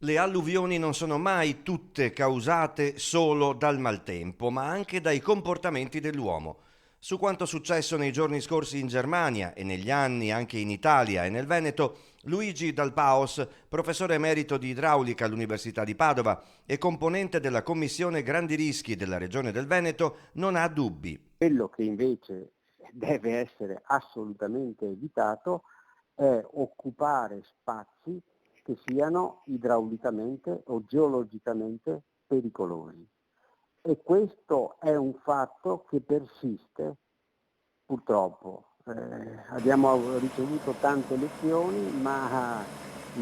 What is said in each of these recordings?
Le alluvioni non sono mai tutte causate solo dal maltempo, ma anche dai comportamenti dell'uomo. Su quanto successo nei giorni scorsi in Germania e negli anni anche in Italia e nel Veneto, Luigi Dalpaos, professore emerito di idraulica all'Università di Padova e componente della Commissione Grandi Rischi della Regione del Veneto, non ha dubbi. Quello che invece deve essere assolutamente evitato è occupare spazi che siano idraulicamente o geologicamente pericolosi. E questo è un fatto che persiste purtroppo. Abbiamo ricevuto tante lezioni, ma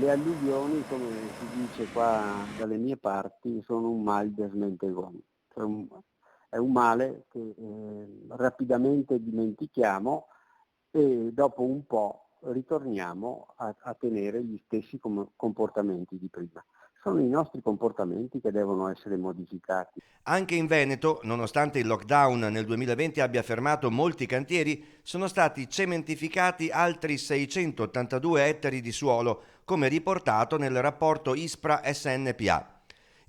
le alluvioni, come si dice qua dalle mie parti, sono un mal de smentegon. È un male che rapidamente dimentichiamo e dopo un po' ritorniamo a tenere gli stessi comportamenti di prima. Sono i nostri comportamenti che devono essere modificati. Anche in Veneto, nonostante il lockdown nel 2020 abbia fermato molti cantieri, sono stati cementificati altri 682 ettari di suolo, come riportato nel rapporto ISPRA-SNPA.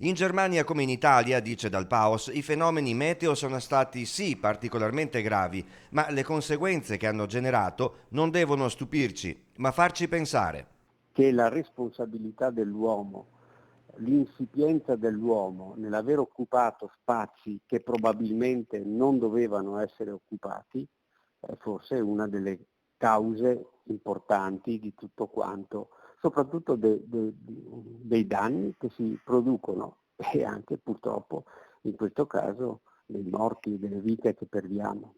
In Germania come in Italia, dice Dalpaos, i fenomeni meteo sono stati sì particolarmente gravi, ma le conseguenze che hanno generato non devono stupirci, ma farci pensare. Che la responsabilità dell'uomo, l'insipienza dell'uomo nell'aver occupato spazi che probabilmente non dovevano essere occupati, è forse una delle cause importanti di tutto quanto, soprattutto dei danni che si producono e anche purtroppo in questo caso dei morti, delle vite che perdiamo.